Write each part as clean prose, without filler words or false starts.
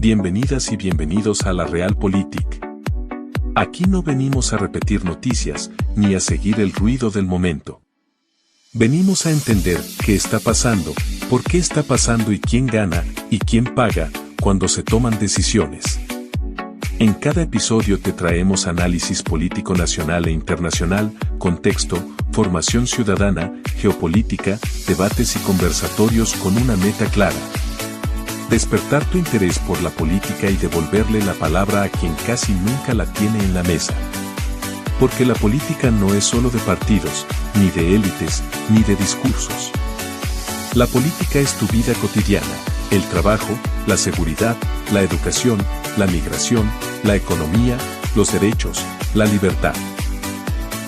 Bienvenidas y bienvenidos a la Realpolitik. Aquí no venimos a repetir noticias, ni a seguir el ruido del momento. Venimos a entender qué está pasando, por qué está pasando y quién gana y quién paga cuando se toman decisiones. En cada episodio te traemos análisis político nacional e internacional, contexto, formación ciudadana, geopolítica, debates y conversatorios con una meta clara. Despertar tu interés por la política y devolverle la palabra a quien casi nunca la tiene en la mesa. Porque la política no es solo de partidos, ni de élites, ni de discursos. La política es tu vida cotidiana, el trabajo, la seguridad, la educación, la migración, la economía, los derechos, la libertad.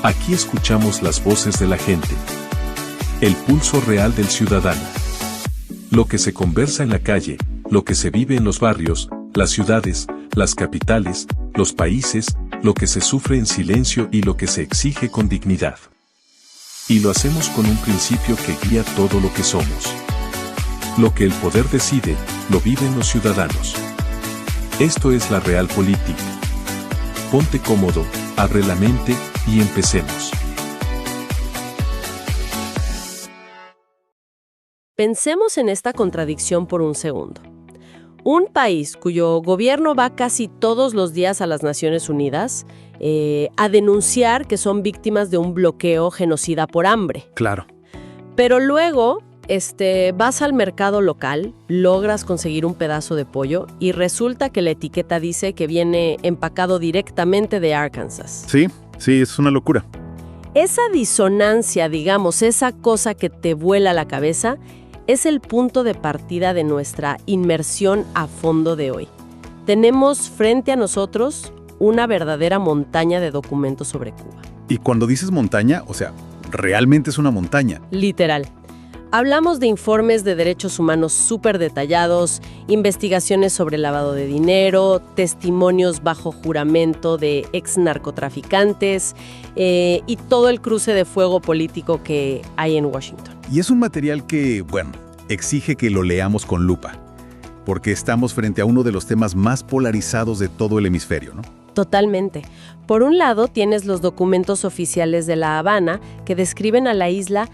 Aquí escuchamos las voces de la gente. El pulso real del ciudadano. Lo que se conversa en la calle, lo que se vive en los barrios, las ciudades, las capitales, los países, lo que se sufre en silencio y lo que se exige con dignidad. Y lo hacemos con un principio que guía todo lo que somos. Lo que el poder decide, lo viven los ciudadanos. Esto es la Realpolitik. Ponte cómodo, abre la mente y empecemos. Pensemos en esta contradicción por un segundo. Un país cuyo gobierno va casi todos los días a las Naciones Unidas a denunciar que son víctimas de un bloqueo genocida por hambre. Claro. Pero luego vas al mercado local, logras conseguir un pedazo de pollo y resulta que la etiqueta dice que viene empacado directamente de Arkansas. Sí, es una locura. Esa disonancia, digamos, esa cosa que te vuela la cabeza, es el punto de partida de nuestra inmersión a fondo de hoy. Tenemos frente a nosotros una verdadera montaña de documentos sobre Cuba. Y cuando dices montaña, o sea, realmente es una montaña. Literal. Hablamos de informes de derechos humanos súper detallados, investigaciones sobre lavado de dinero, testimonios bajo juramento de ex narcotraficantes y todo el cruce de fuego político que hay en Washington. Y es un material que, exige que lo leamos con lupa, porque estamos frente a uno de los temas más polarizados de todo el hemisferio, ¿no? Totalmente. Por un lado, tienes los documentos oficiales de La Habana que describen a la isla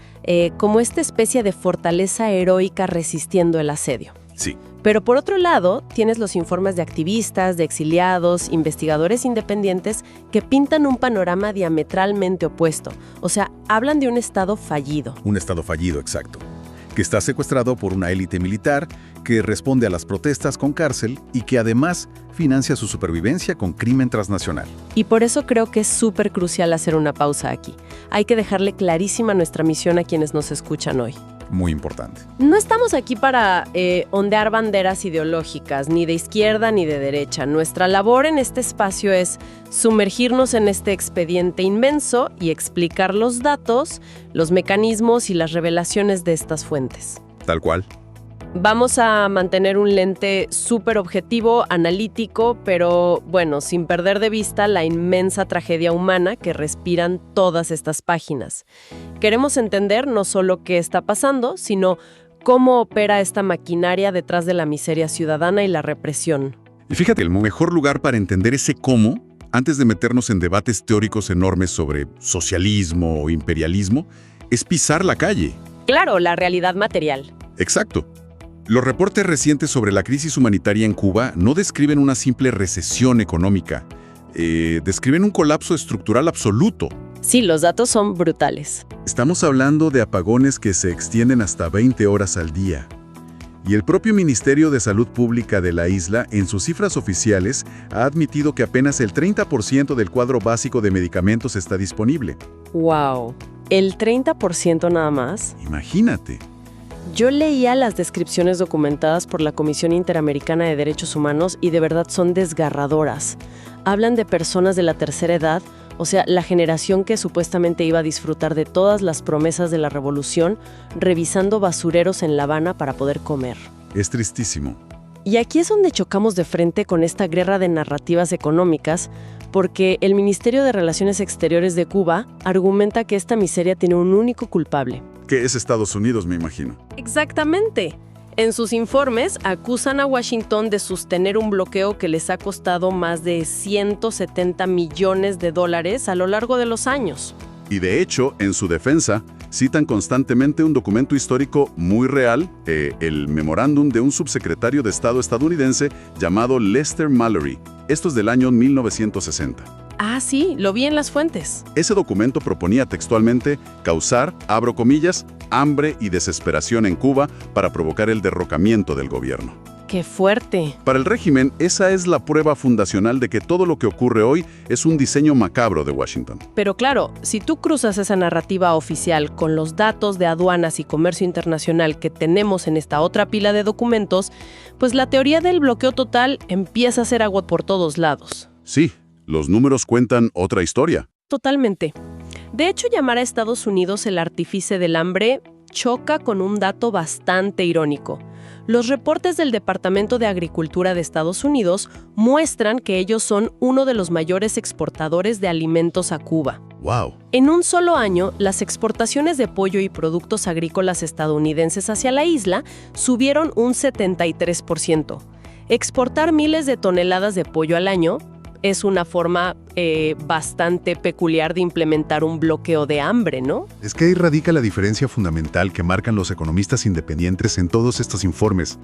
como esta especie de fortaleza heroica resistiendo el asedio. Sí. Pero por otro lado, tienes los informes de activistas, de exiliados, investigadores independientes que pintan un panorama diametralmente opuesto. O sea, hablan de un Estado fallido. Un Estado fallido, exacto. Que está secuestrado por una élite militar que responde a las protestas con cárcel y que además financia su supervivencia con crimen transnacional. Y por eso creo que es súper crucial hacer una pausa aquí. Hay que dejarle clarísima nuestra misión a quienes nos escuchan hoy. Muy importante. No estamos aquí para ondear banderas ideológicas, ni de izquierda ni de derecha. Nuestra labor en este espacio es sumergirnos en este expediente inmenso y explicar los datos, los mecanismos y las revelaciones de estas fuentes. Tal cual. Vamos a mantener un lente súper objetivo, analítico, pero sin perder de vista la inmensa tragedia humana que respiran todas estas páginas. Queremos entender no solo qué está pasando, sino cómo opera esta maquinaria detrás de la miseria ciudadana y la represión. Y fíjate, el mejor lugar para entender ese cómo, antes de meternos en debates teóricos enormes sobre socialismo o imperialismo, es pisar la calle. Claro, la realidad material. Exacto. Los reportes recientes sobre la crisis humanitaria en Cuba no describen una simple recesión económica, describen un colapso estructural absoluto. Sí, los datos son brutales. Estamos hablando de apagones que se extienden hasta 20 horas al día. Y el propio Ministerio de Salud Pública de la isla, en sus cifras oficiales, ha admitido que apenas el 30% del cuadro básico de medicamentos está disponible. ¡Wow! ¿El 30% nada más? Imagínate. Yo leía las descripciones documentadas por la Comisión Interamericana de Derechos Humanos y de verdad son desgarradoras. Hablan de personas de la tercera edad, o sea, la generación que supuestamente iba a disfrutar de todas las promesas de la revolución, revisando basureros en La Habana para poder comer. Es tristísimo. Y aquí es donde chocamos de frente con esta guerra de narrativas económicas, porque el Ministerio de Relaciones Exteriores de Cuba argumenta que esta miseria tiene un único culpable. Que es Estados Unidos, me imagino. Exactamente. En sus informes acusan a Washington de sostener un bloqueo que les ha costado más de $170 millones a lo largo de los años. Y de hecho, en su defensa, citan constantemente un documento histórico muy real, el memorándum de un subsecretario de Estado estadounidense llamado Lester Mallory. Esto es del año 1960. Ah, sí, lo vi en las fuentes. Ese documento proponía textualmente causar, abro comillas, hambre y desesperación en Cuba para provocar el derrocamiento del gobierno. ¡Qué fuerte! Para el régimen, esa es la prueba fundacional de que todo lo que ocurre hoy es un diseño macabro de Washington. Pero claro, si tú cruzas esa narrativa oficial con los datos de aduanas y comercio internacional que tenemos en esta otra pila de documentos, pues la teoría del bloqueo total empieza a hacer agua por todos lados. Sí, los números cuentan otra historia. Totalmente. De hecho, llamar a Estados Unidos el artífice del hambre choca con un dato bastante irónico. Los reportes del Departamento de Agricultura de Estados Unidos muestran que ellos son uno de los mayores exportadores de alimentos a Cuba. ¡Wow! En un solo año, las exportaciones de pollo y productos agrícolas estadounidenses hacia la isla subieron un 73%. Exportar miles de toneladas de pollo al año es una forma bastante peculiar de implementar un bloqueo de hambre, ¿no? Es que ahí radica la diferencia fundamental que marcan los economistas independientes en todos estos informes.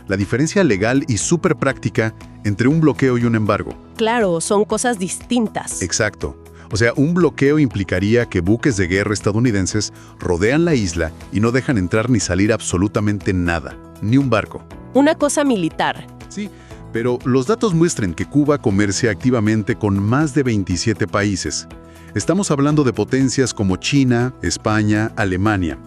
La diferencia legal y súper práctica entre un bloqueo y un embargo. Claro, son cosas distintas. Exacto. O sea, un bloqueo implicaría que buques de guerra estadounidenses rodean la isla y no dejan entrar ni salir absolutamente nada, ni un barco. Una cosa militar. Sí, pero los datos muestran que Cuba comercia activamente con más de 27 países. Estamos hablando de potencias como China, España, Alemania.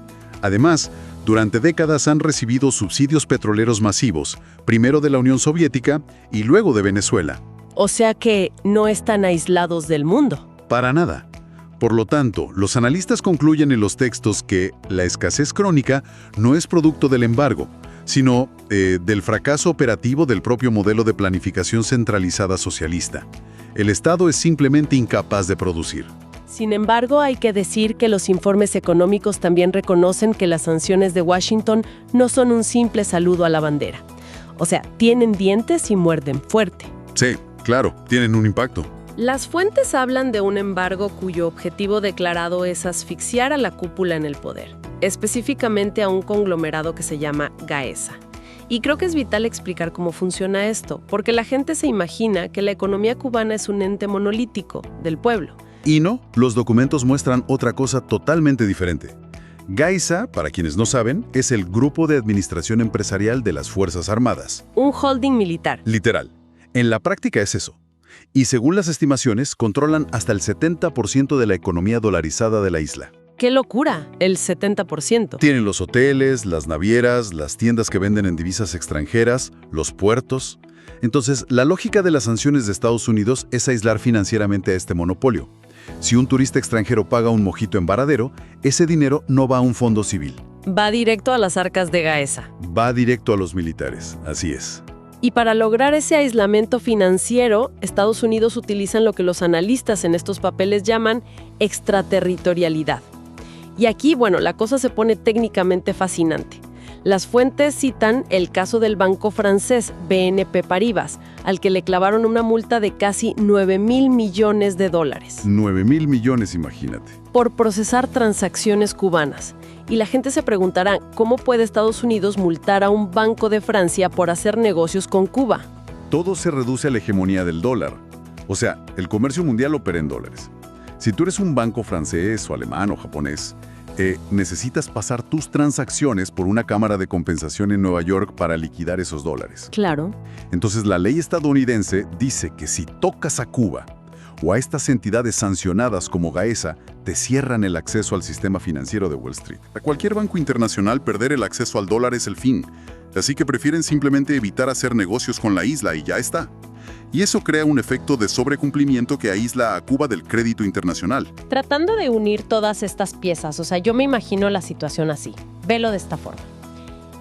Además, durante décadas han recibido subsidios petroleros masivos, primero de la Unión Soviética y luego de Venezuela. O sea que no están aislados del mundo. Para nada. Por lo tanto, los analistas concluyen en los textos que la escasez crónica no es producto del embargo, sino del fracaso operativo del propio modelo de planificación centralizada socialista. El Estado es simplemente incapaz de producir. Sin embargo, hay que decir que los informes económicos también reconocen que las sanciones de Washington no son un simple saludo a la bandera. O sea, tienen dientes y muerden fuerte. Sí, claro, tienen un impacto. Las fuentes hablan de un embargo cuyo objetivo declarado es asfixiar a la cúpula en el poder, específicamente a un conglomerado que se llama Gaesa. Y creo que es vital explicar cómo funciona esto, porque la gente se imagina que la economía cubana es un ente monolítico del pueblo. Y no, los documentos muestran otra cosa totalmente diferente. Gaesa, para quienes no saben, es el Grupo de Administración Empresarial de las Fuerzas Armadas. Un holding militar. Literal. En la práctica es eso. Y según las estimaciones, controlan hasta el 70% de la economía dolarizada de la isla. ¡Qué locura! El 70%. Tienen los hoteles, las navieras, las tiendas que venden en divisas extranjeras, los puertos. Entonces, la lógica de las sanciones de Estados Unidos es aislar financieramente a este monopolio. Si un turista extranjero paga un mojito en Varadero, ese dinero no va a un fondo civil. Va directo a las arcas de Gaesa. Va directo a los militares, así es. Y para lograr ese aislamiento financiero, Estados Unidos utilizan lo que los analistas en estos papeles llaman extraterritorialidad. Y aquí, bueno, la cosa se pone técnicamente fascinante. Las fuentes citan el caso del banco francés BNP Paribas, al que le clavaron una multa de casi $9,000 millones. 9,000 millones, imagínate. Por procesar transacciones cubanas. Y la gente se preguntará, ¿cómo puede Estados Unidos multar a un banco de Francia por hacer negocios con Cuba? Todo se reduce a la hegemonía del dólar. O sea, el comercio mundial opera en dólares. Si tú eres un banco francés o alemán o japonés, necesitas pasar tus transacciones por una cámara de compensación en Nueva York para liquidar esos dólares. Claro. Entonces la ley estadounidense dice que si tocas a Cuba o a estas entidades sancionadas como Gaesa, te cierran el acceso al sistema financiero de Wall Street. A cualquier banco internacional perder el acceso al dólar es el fin, así que prefieren simplemente evitar hacer negocios con la isla y ya está. Y eso crea un efecto de sobrecumplimiento que aísla a Cuba del crédito internacional. Tratando de unir todas estas piezas, o sea, yo me imagino la situación así. Velo de esta forma.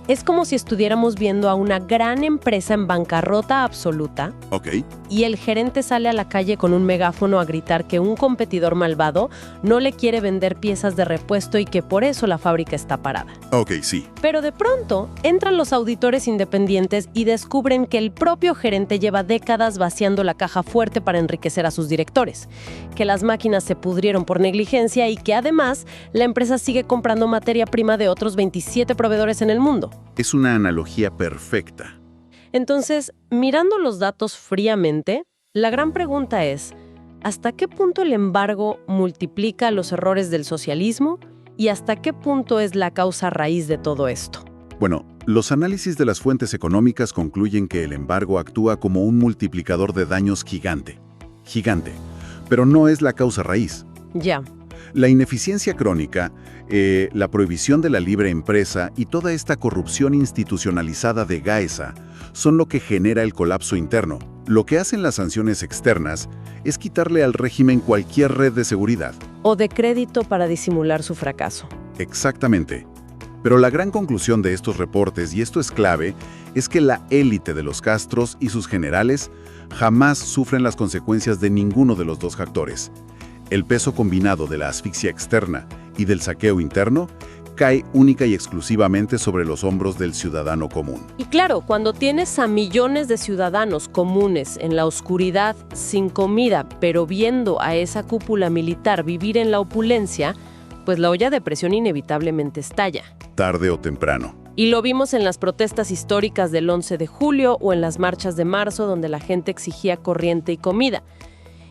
Es como si estuviéramos viendo a una gran empresa en bancarrota absoluta Ok. y el gerente sale a la calle con un megáfono a gritar que un competidor malvado no le quiere vender piezas de repuesto y que por eso la fábrica está parada. Ok, sí. Pero de pronto entran los auditores independientes y descubren que el propio gerente lleva décadas vaciando la caja fuerte para enriquecer a sus directores, que las máquinas se pudrieron por negligencia y que además la empresa sigue comprando materia prima de otros 27 proveedores en el mundo. Es una analogía perfecta. Entonces, mirando los datos fríamente, la gran pregunta es, ¿hasta qué punto el embargo multiplica los errores del socialismo y hasta qué punto es la causa raíz de todo esto? Bueno, los análisis de las fuentes económicas concluyen que el embargo actúa como un multiplicador de daños gigante. Gigante. Pero no es la causa raíz. Ya. La ineficiencia crónica, la prohibición de la libre empresa y toda esta corrupción institucionalizada de Gaesa son lo que genera el colapso interno. Lo que hacen las sanciones externas es quitarle al régimen cualquier red de seguridad. O de crédito para disimular su fracaso. Exactamente. Pero la gran conclusión de estos reportes, y esto es clave, es que la élite de los Castros y sus generales jamás sufren las consecuencias de ninguno de los dos factores. El peso combinado de la asfixia externa y del saqueo interno cae única y exclusivamente sobre los hombros del ciudadano común. Y claro, cuando tienes a millones de ciudadanos comunes en la oscuridad, sin comida, pero viendo a esa cúpula militar vivir en la opulencia, pues la olla de presión inevitablemente estalla. Tarde o temprano. Y lo vimos en las protestas históricas del 11 de julio o en las marchas de marzo donde la gente exigía corriente y comida.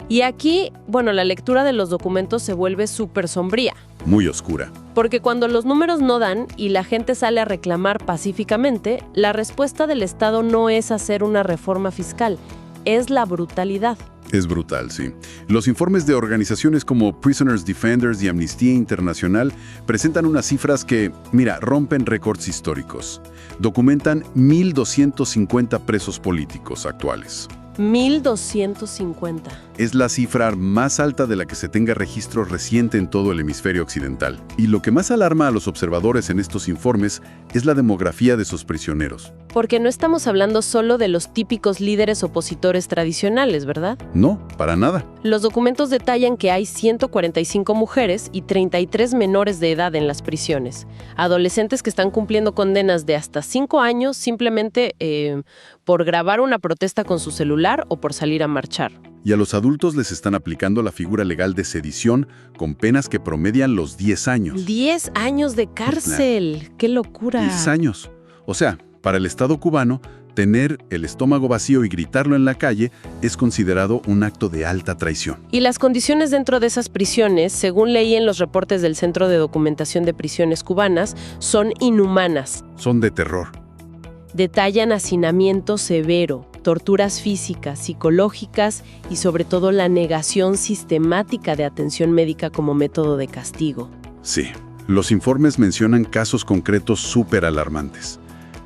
Y aquí, bueno, la lectura de los documentos se vuelve súper sombría. Muy oscura. Porque cuando los números no dan y la gente sale a reclamar pacíficamente, la respuesta del Estado no es hacer una reforma fiscal, es la brutalidad. Es brutal, sí. Los informes de organizaciones como Prisoners Defenders y Amnistía Internacional presentan unas cifras que, mira, rompen récords históricos. Documentan 1.250 presos políticos actuales. 1.250. Es la cifra más alta de la que se tenga registro reciente en todo el hemisferio occidental. Y lo que más alarma a los observadores en estos informes es la demografía de sus prisioneros. Porque no estamos hablando solo de los típicos líderes opositores tradicionales, ¿verdad? No, para nada. Los documentos detallan que hay 145 mujeres y 33 menores de edad en las prisiones. Adolescentes que están cumpliendo condenas de hasta 5 años simplemente por grabar una protesta con su celular o por salir a marchar. Y a los adultos les están aplicando la figura legal de sedición con penas que promedian los 10 años. 10 años de cárcel. ¡Qué locura! 10 años. O sea, para el Estado cubano, tener el estómago vacío y gritarlo en la calle es considerado un acto de alta traición. Y las condiciones dentro de esas prisiones, según leí en los reportes del Centro de Documentación de Prisiones Cubanas, son inhumanas. Son de terror. Detallan hacinamiento severo, torturas físicas, psicológicas y sobre todo la negación sistemática de atención médica como método de castigo. Sí, los informes mencionan casos concretos súper alarmantes,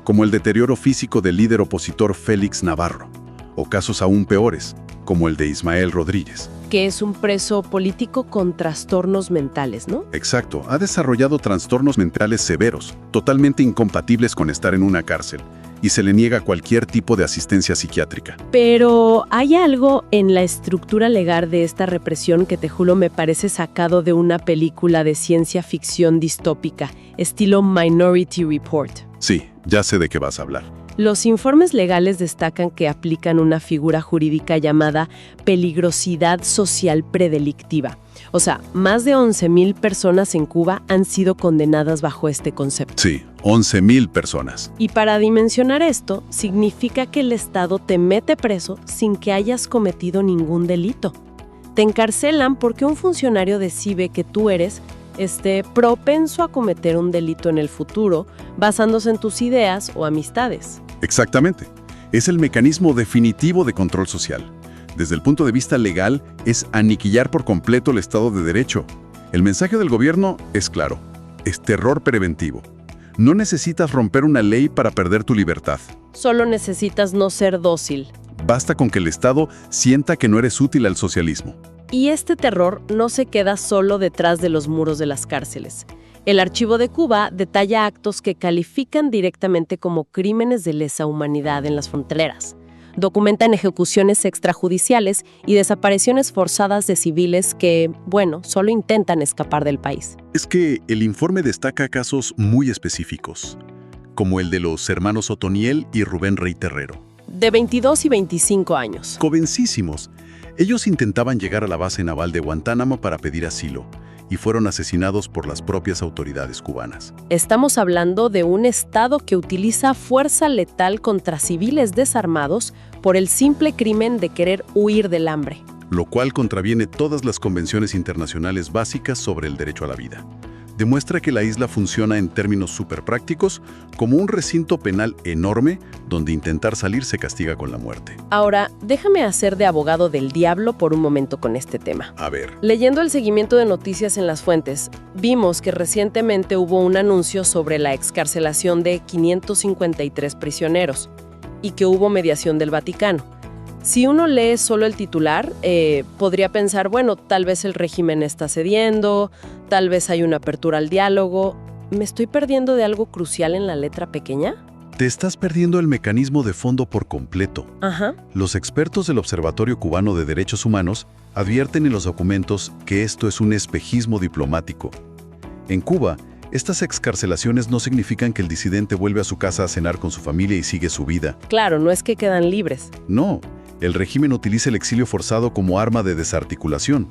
como el deterioro físico del líder opositor Félix Navarro, o casos aún peores, como el de Ismael Rodríguez. Que es un preso político con trastornos mentales, ¿no? Exacto, ha desarrollado trastornos mentales severos, totalmente incompatibles con estar en una cárcel, y se le niega cualquier tipo de asistencia psiquiátrica. Pero hay algo en la estructura legal de esta represión que te juro me parece sacado de una película de ciencia ficción distópica, estilo Minority Report. Sí, ya sé de qué vas a hablar. Los informes legales destacan que aplican una figura jurídica llamada peligrosidad social predelictiva. O sea, más de 11,000 personas en Cuba han sido condenadas bajo este concepto. Sí, 11,000 personas. Y para dimensionar esto, significa que el Estado te mete preso sin que hayas cometido ningún delito. Te encarcelan porque un funcionario decide que tú eres propenso a cometer un delito en el futuro, basándose en tus ideas o amistades. Exactamente. Es el mecanismo definitivo de control social. Desde el punto de vista legal, es aniquilar por completo el Estado de Derecho. El mensaje del gobierno es claro. Es terror preventivo. No necesitas romper una ley para perder tu libertad. Solo necesitas no ser dócil. Basta con que el Estado sienta que no eres útil al socialismo. Y este terror no se queda solo detrás de los muros de las cárceles. El Archivo de Cuba detalla actos que califican directamente como crímenes de lesa humanidad en las fronteras. Documentan ejecuciones extrajudiciales y desapariciones forzadas de civiles que, bueno, solo intentan escapar del país. Es que el informe destaca casos muy específicos, como el de los hermanos Otoniel y Rubén Rey Terrero. De 22 y 25 años. Jovencísimos. Ellos intentaban llegar a la base naval de Guantánamo para pedir asilo y fueron asesinados por las propias autoridades cubanas. Estamos hablando de un Estado que utiliza fuerza letal contra civiles desarmados por el simple crimen de querer huir del hambre. Lo cual contraviene todas las convenciones internacionales básicas sobre el derecho a la vida. Demuestra que la isla funciona en términos súper prácticos como un recinto penal enorme donde intentar salir se castiga con la muerte. Ahora, déjame hacer de abogado del diablo por un momento con este tema. A ver. Leyendo el seguimiento de noticias en las fuentes, vimos que recientemente hubo un anuncio sobre la excarcelación de 553 prisioneros y que hubo mediación del Vaticano. Si uno lee solo el titular, podría pensar, bueno, tal vez el régimen está cediendo, tal vez hay una apertura al diálogo. ¿Me estoy perdiendo de algo crucial en la letra pequeña? Te estás perdiendo el mecanismo de fondo por completo. Ajá. Los expertos del Observatorio Cubano de Derechos Humanos advierten en los documentos que esto es un espejismo diplomático. En Cuba, estas excarcelaciones no significan que el disidente vuelve a su casa a cenar con su familia y sigue su vida. Claro, no es que quedan libres. No. El régimen utiliza el exilio forzado como arma de desarticulación.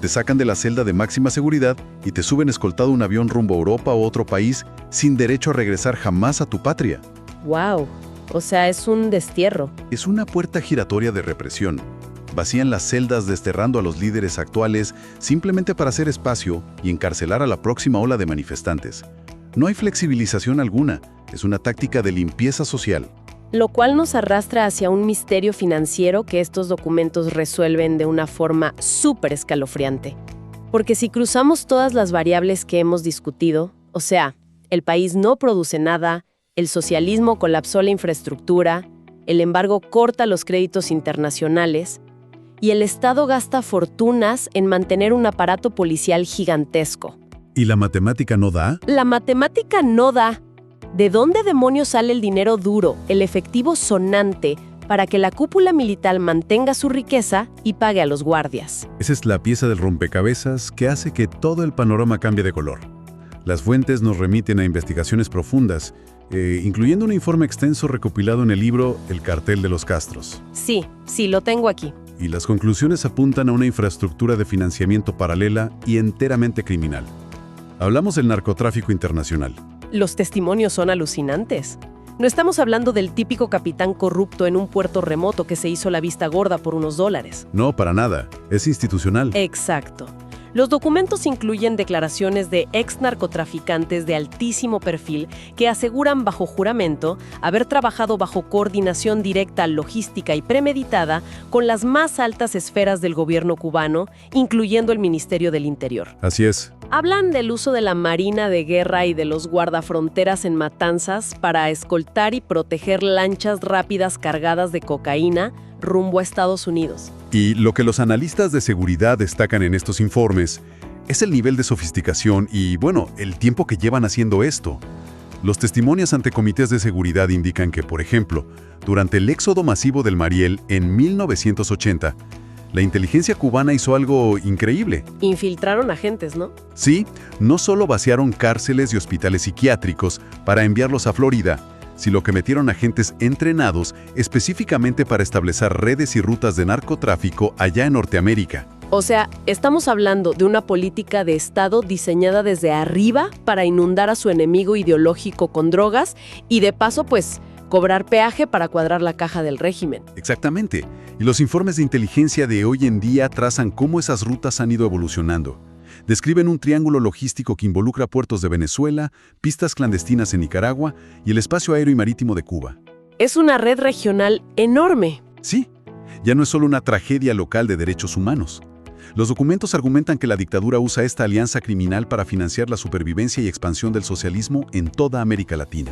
Te sacan de la celda de máxima seguridad y te suben escoltado un avión rumbo a Europa o otro país sin derecho a regresar jamás a tu patria. ¡Wow! O sea, es un destierro. Es una puerta giratoria de represión. Vacían las celdas desterrando a los líderes actuales simplemente para hacer espacio y encarcelar a la próxima ola de manifestantes. No hay flexibilización alguna. Es una táctica de limpieza social. Lo cual nos arrastra hacia un misterio financiero que estos documentos resuelven de una forma súper escalofriante. Porque si cruzamos todas las variables que hemos discutido, o sea, el país no produce nada, el socialismo colapsó la infraestructura, el embargo corta los créditos internacionales y el Estado gasta fortunas en mantener un aparato policial gigantesco. ¿Y la matemática no da? La matemática no da. ¿De dónde demonios sale el dinero duro, el efectivo sonante, para que la cúpula militar mantenga su riqueza y pague a los guardias? Esa es la pieza del rompecabezas que hace que todo el panorama cambie de color. Las fuentes nos remiten a investigaciones profundas, incluyendo un informe extenso recopilado en el libro El cartel de los Castros. Sí, lo tengo aquí. Y las conclusiones apuntan a una infraestructura de financiamiento paralela y enteramente criminal. Hablamos del narcotráfico internacional. Los testimonios son alucinantes. No estamos hablando del típico capitán corrupto en un puerto remoto que se hizo la vista gorda por unos dólares. No, para nada. Es institucional. Exacto. Los documentos incluyen declaraciones de ex narcotraficantes de altísimo perfil que aseguran bajo juramento haber trabajado bajo coordinación directa, logística y premeditada con las más altas esferas del gobierno cubano, incluyendo el Ministerio del Interior. Así es. Hablan del uso de la Marina de Guerra y de los guardafronteras en Matanzas para escoltar y proteger lanchas rápidas cargadas de cocaína rumbo a Estados Unidos. Y lo que los analistas de seguridad destacan en estos informes es el nivel de sofisticación y, bueno, el tiempo que llevan haciendo esto. Los testimonios ante comités de seguridad indican que, por ejemplo, durante el éxodo masivo del Mariel en 1980, la inteligencia cubana hizo algo increíble. Infiltraron agentes, ¿no? Sí, no solo vaciaron cárceles y hospitales psiquiátricos para enviarlos a Florida, sino que metieron agentes entrenados específicamente para establecer redes y rutas de narcotráfico allá en Norteamérica. O sea, estamos hablando de una política de Estado diseñada desde arriba para inundar a su enemigo ideológico con drogas y de paso, pues, cobrar peaje para cuadrar la caja del régimen. Exactamente. Y los informes de inteligencia de hoy en día trazan cómo esas rutas han ido evolucionando. Describen un triángulo logístico que involucra puertos de Venezuela, pistas clandestinas en Nicaragua y el espacio aéreo y marítimo de Cuba. Es una red regional enorme. Sí, ya no es solo una tragedia local de derechos humanos. Los documentos argumentan que la dictadura usa esta alianza criminal para financiar la supervivencia y expansión del socialismo en toda América Latina.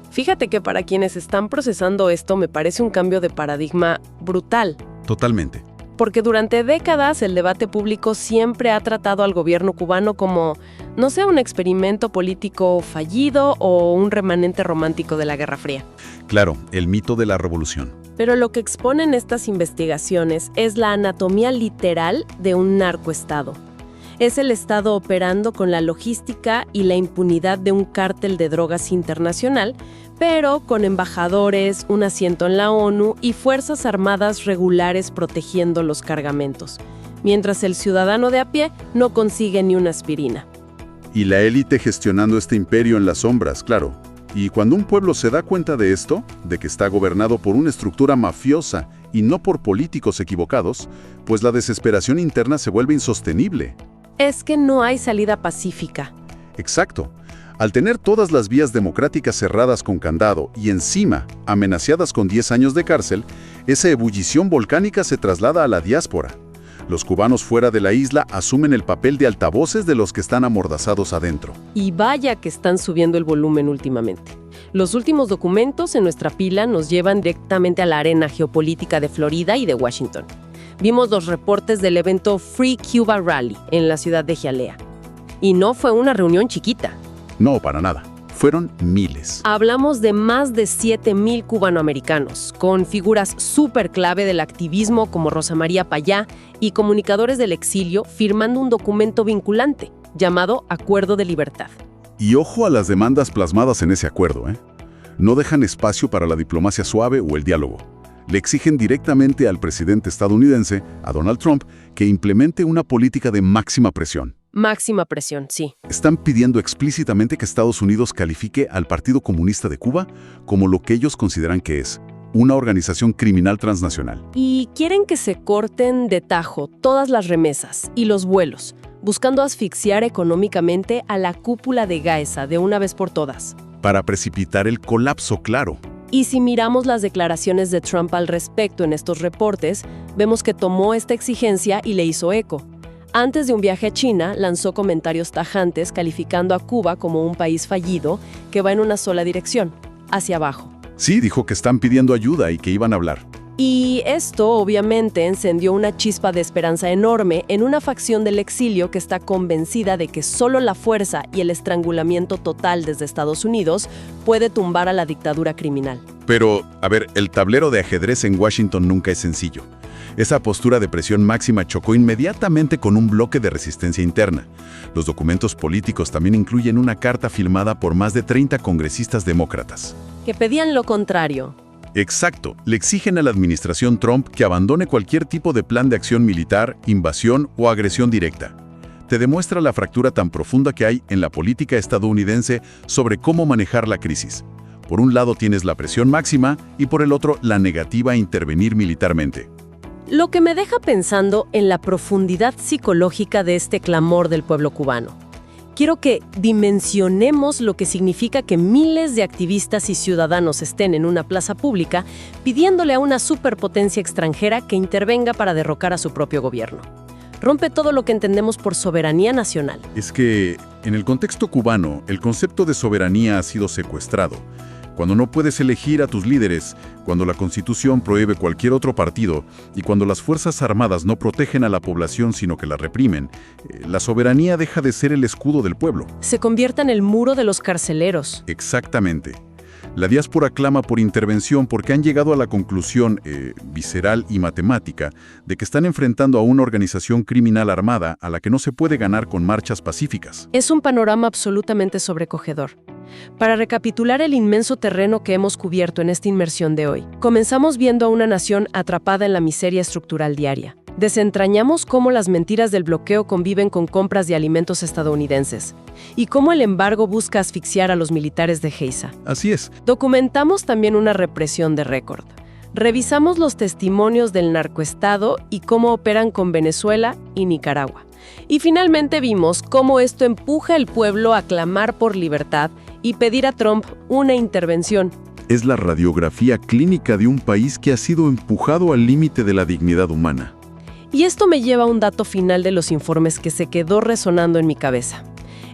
Fíjate que para quienes están procesando esto me parece un cambio de paradigma brutal. Totalmente. porque durante décadas el debate público siempre ha tratado al gobierno cubano como, no sé, un experimento político fallido o un remanente romántico de la Guerra Fría. Claro, el mito de la revolución. Pero lo que exponen estas investigaciones es la anatomía literal de un narcoestado. Es el Estado operando con la logística y la impunidad de un cártel de drogas internacional, pero con embajadores, un asiento en la ONU y fuerzas armadas regulares protegiendo los cargamentos, mientras el ciudadano de a pie no consigue ni una aspirina. Y la élite gestionando este imperio en las sombras, claro. Y cuando un pueblo se da cuenta de esto, de que está gobernado por una estructura mafiosa y no por políticos equivocados, pues la desesperación interna se vuelve insostenible. Es que no hay salida pacífica. Exacto. Al tener todas las vías democráticas cerradas con candado y encima amenazadas con 10 años de cárcel, esa ebullición volcánica se traslada a la diáspora. Los cubanos fuera de la isla asumen el papel de altavoces de los que están amordazados adentro. Y vaya que están subiendo el volumen últimamente. Los últimos documentos en nuestra pila nos llevan directamente a la arena geopolítica de Florida y de Washington. Vimos los reportes del evento Free Cuba Rally en la ciudad de Hialeah. Y no fue una reunión chiquita. No, para nada. Fueron miles. Hablamos de más de 7,000 cubanoamericanos, con figuras súper clave del activismo como Rosa María Payá y comunicadores del exilio firmando un documento vinculante llamado Acuerdo de Libertad. Y ojo a las demandas plasmadas en ese acuerdo, ¿eh? No dejan espacio para la diplomacia suave o el diálogo. Le exigen directamente al presidente estadounidense, a Donald Trump, que implemente una política de máxima presión. Máxima presión, sí. Están pidiendo explícitamente que Estados Unidos califique al Partido Comunista de Cuba como lo que ellos consideran que es, una organización criminal transnacional. Y quieren que se corten de tajo todas las remesas y los vuelos, buscando asfixiar económicamente a la cúpula de Gaesa de una vez por todas. Para precipitar el colapso, claro. Y si miramos las declaraciones de Trump al respecto en estos reportes, vemos que tomó esta exigencia y le hizo eco. Antes de un viaje a China, lanzó comentarios tajantes calificando a Cuba como un país fallido que va en una sola dirección, hacia abajo. Sí, dijo que están pidiendo ayuda y que iban a hablar. Y esto obviamente encendió una chispa de esperanza enorme en una facción del exilio que está convencida de que solo la fuerza y el estrangulamiento total desde Estados Unidos puede tumbar a la dictadura criminal. Pero, a ver, el tablero de ajedrez en Washington nunca es sencillo. Esa postura de presión máxima chocó inmediatamente con un bloque de resistencia interna. Los documentos políticos también incluyen una carta firmada por más de 30 congresistas demócratas. Que pedían lo contrario. Exacto, le exigen a la administración Trump que abandone cualquier tipo de plan de acción militar, invasión o agresión directa. Te demuestra la fractura tan profunda que hay en la política estadounidense sobre cómo manejar la crisis. Por un lado tienes la presión máxima y por el otro la negativa a intervenir militarmente. Lo que me deja pensando en la profundidad psicológica de este clamor del pueblo cubano. Quiero que dimensionemos lo que significa que miles de activistas y ciudadanos estén en una plaza pública pidiéndole a una superpotencia extranjera que intervenga para derrocar a su propio gobierno. Rompe todo lo que entendemos por soberanía nacional. Es que, en el contexto cubano, el concepto de soberanía ha sido secuestrado. Cuando no puedes elegir a tus líderes, cuando la Constitución prohíbe cualquier otro partido y cuando las Fuerzas Armadas no protegen a la población sino que la reprimen, la soberanía deja de ser el escudo del pueblo. Se convierte en el muro de los carceleros. Exactamente. La diáspora clama por intervención porque han llegado a la conclusión visceral y matemática de que están enfrentando a una organización criminal armada a la que no se puede ganar con marchas pacíficas. Es un panorama absolutamente sobrecogedor. Para recapitular el inmenso terreno que hemos cubierto en esta inmersión de hoy, comenzamos viendo a una nación atrapada en la miseria estructural diaria. Desentrañamos cómo las mentiras del bloqueo conviven con compras de alimentos estadounidenses y cómo el embargo busca asfixiar a los militares de Geisa. Así es. Documentamos también una represión de récord. Revisamos los testimonios del narcoestado y cómo operan con Venezuela y Nicaragua. Y finalmente vimos cómo esto empuja al pueblo a clamar por libertad y pedir a Trump una intervención. Es la radiografía clínica de un país que ha sido empujado al límite de la dignidad humana. Y esto me lleva a un dato final de los informes que se quedó resonando en mi cabeza.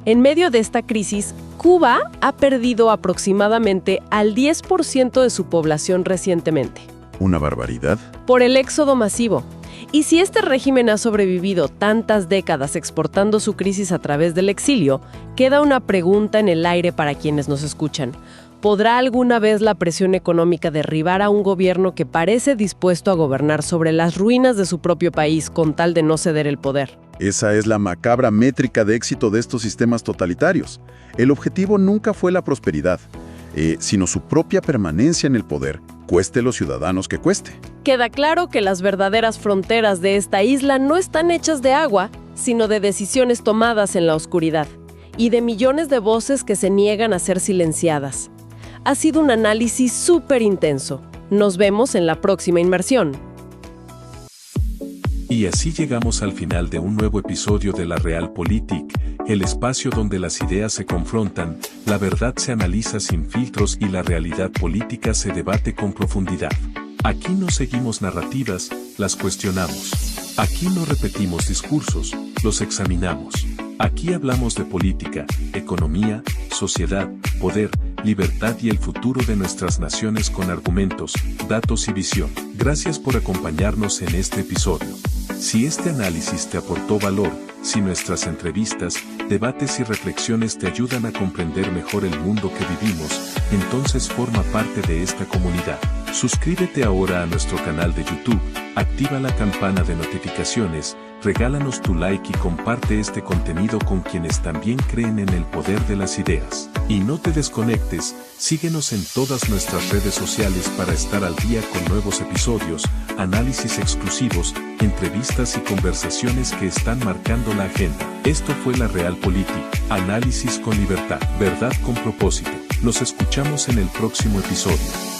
En medio de esta crisis, Cuba ha perdido aproximadamente al 10% de su población recientemente. ¿Una barbaridad? Por el éxodo masivo. Y si este régimen ha sobrevivido tantas décadas exportando su crisis a través del exilio, queda una pregunta en el aire para quienes nos escuchan. ¿Podrá alguna vez la presión económica derribar a un gobierno que parece dispuesto a gobernar sobre las ruinas de su propio país con tal de no ceder el poder? Esa es la macabra métrica de éxito de estos sistemas totalitarios. El objetivo nunca fue la prosperidad, sino su propia permanencia en el poder, cueste los ciudadanos que cueste. Queda claro que las verdaderas fronteras de esta isla no están hechas de agua, sino de decisiones tomadas en la oscuridad, y de millones de voces que se niegan a ser silenciadas. Ha sido un análisis súper intenso. Nos vemos en la próxima inmersión. Y así llegamos al final de un nuevo episodio de La Realpolitik, el espacio donde las ideas se confrontan, la verdad se analiza sin filtros y la realidad política se debate con profundidad. Aquí no seguimos narrativas, las cuestionamos. Aquí no repetimos discursos, los examinamos. Aquí hablamos de política, economía, sociedad, poder, libertad y el futuro de nuestras naciones con argumentos, datos y visión. Gracias por acompañarnos en este episodio. Si este análisis te aportó valor, si nuestras entrevistas, debates y reflexiones te ayudan a comprender mejor el mundo que vivimos, entonces forma parte de esta comunidad. Suscríbete ahora a nuestro canal de YouTube, activa la campana de notificaciones, regálanos tu like y comparte este contenido con quienes también creen en el poder de las ideas. Y no te desconectes, síguenos en todas nuestras redes sociales para estar al día con nuevos episodios, análisis exclusivos, entrevistas y conversaciones que están marcando la agenda. Esto fue La Realpolitik, análisis con libertad, verdad con propósito. Nos escuchamos en el próximo episodio.